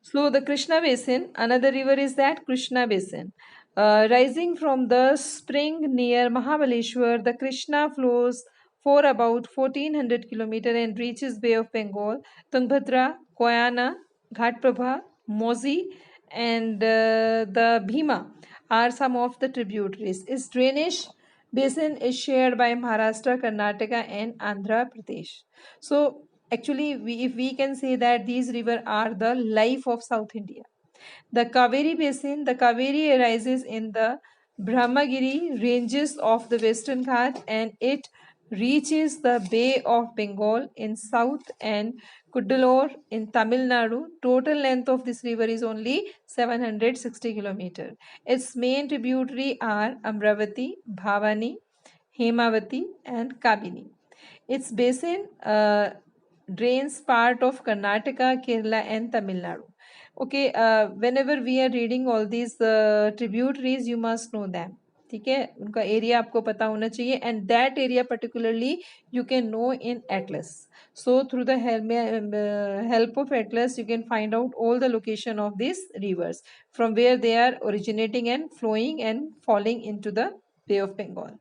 So the Krishna Basin, another river is that Krishna Basin. Rising from the spring near Mahabaleshwar, the Krishna flows for about 1400 kilometers and reaches Bay of Bengal, Tungabhadra, Koyana, Ghatprabha, Mozi, and the Bhima are some of the tributaries. Its drainage basin is shared by Maharashtra, Karnataka, and Andhra Pradesh. So actually, if we can say that these rivers are the life of South India. The Kaveri Basin, the Kaveri arises in the Brahmagiri ranges of the Western Ghat and it reaches the Bay of Bengal in south and Cuddalore in Tamil Nadu. Total length of this river is only 760 km. Its main tributary are Amravati, Bhavani, Hemavati and Kabini. Its basin drains part of Karnataka, Kerala and Tamil Nadu. Okay, whenever we are reading all these tributaries, you must know them. ठीक है, उनका area आपको पता होना चाहिए and that area particularly you can no in Atlas. So through the help of Atlas, you can find out all the location of these rivers from where they are originating and flowing and falling into the Bay of Bengal.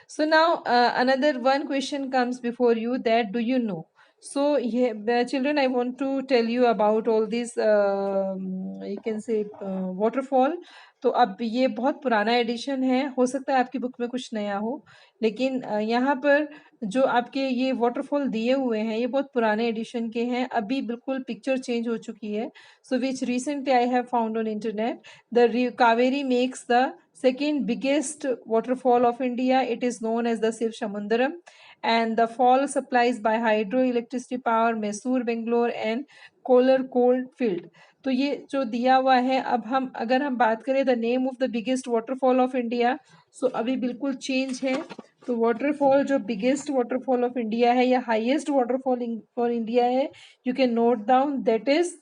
So now another one question comes before you, that do you know? So children, I want to tell you about all these you can say waterfall. तो अब ये बहुत पुराना addition है, हो सकता है आपकी बुक में कुछ नया हो, लेकिन यहाँ पर जो आपके ये वाटरफॉल दिए हुए हैं ये बहुत पुराने एडिशन के हैं, अभी बिल्कुल पिक्चर चेंज हो चुकी है. So which recently I have found on internet. The Kaveri makes the second biggest waterfall of India. It is known as the Shiv Samundaram, and the fall supplies by hydroelectricity power Mysore, Bangalore and Kolar coal field. तो ये जो दिया हुआ है, अब हम अगर हम बात करें the name of the biggest waterfall of India, so अभी बिल्कुल चेंज है. तो वाटरफॉल जो बिगेस्ट वाटरफॉल ऑफ इंडिया है या हाईएस्ट वाटरफॉल फॉर इंडिया है, you can note down, that is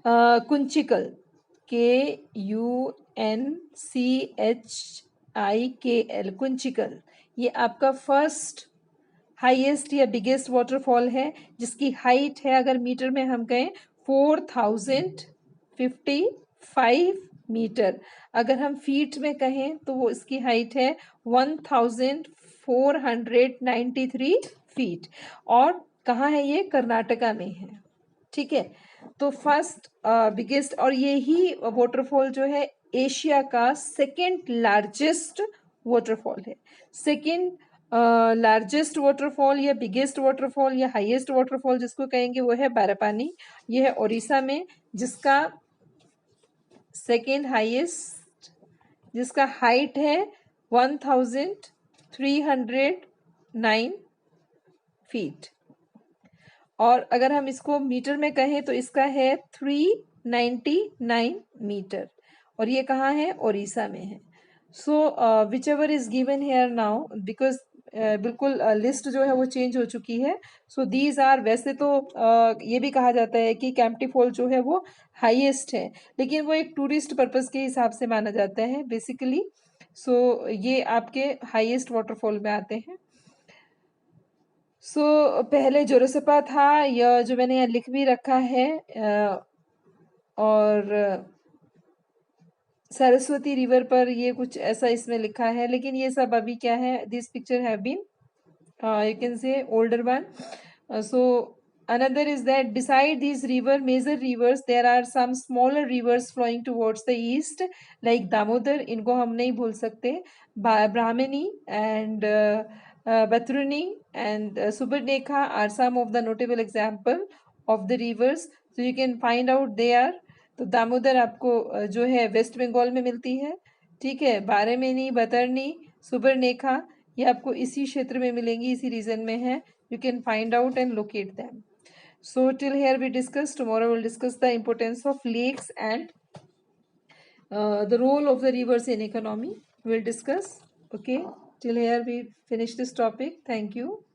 Kunchikal, KUNCHIKL, Kunchikal. ये आपका फर्स्ट हाईएस्ट या बिगेस्ट वाटरफॉल है, जिसकी हाइट है अगर मीटर में हम कहें 4055 मीटर. अगर हम फीट में कहें तो वो इसकी हाइट है 1493 फीट. और कहाँ है ये? कर्नाटका में है. ठीक है, तो फर्स्ट बिगेस्ट, और यही वाटरफॉल जो है एशिया का सेकेंड लार्जेस्ट वाटरफॉल है. सेकेंड लार्जेस्ट वाटरफॉल या बिगेस्ट वाटरफॉल या हाईएस्ट वाटरफॉल जिसको कहेंगे वो है बारापानी. ये है उड़ीसा में, जिसका सेकेंड हाईएस्ट, जिसका हाइट है 1309 फीट. और अगर हम इसको मीटर में कहें तो इसका है 399 मीटर, और ये कहाँ है? उड़ीसा में है. So whichever is given here now, because बिल्कुल लिस्ट जो है वो चेंज हो चुकी है. सो दीज आर, वैसे तो ये भी कहा जाता है कि कैंपटी फॉल जो है वो हाईएस्ट है, लेकिन वो एक टूरिस्ट पर्पस के हिसाब से माना जाता है बेसिकली. सो ये आपके हाईएस्ट वाटरफॉल में आते हैं. सो पहले जोरसपा था, यह जो मैंने यहाँ लिख भी रखा है, और सरस्वती रिवर पर ये कुछ ऐसा इसमें लिखा है, लेकिन ये सब अभी क्या है, this picture have been you can say older one. So another is that beside these major rivers, there are some smaller rivers flowing towards the east, like Damodar, इनको हम नहीं भूल सकते, Brahmani and Batruni and Subharnekha are some of the notable example of the rivers. So you can find out there. तो दामोदर आपको जो है waste Bengal में मिलती है. ठीक है, बारामनी, बतरनी, सुबर्णेखा ये आपको इसी क्षेत्र में मिलेंगी, इसी रीजन में है. You can find out and locate them. So till here we discuss. Tomorrow will discuss the importance of lakes and the role of the rivers in economy. Will discuss. Okay, till here we finish this topic. Thank you.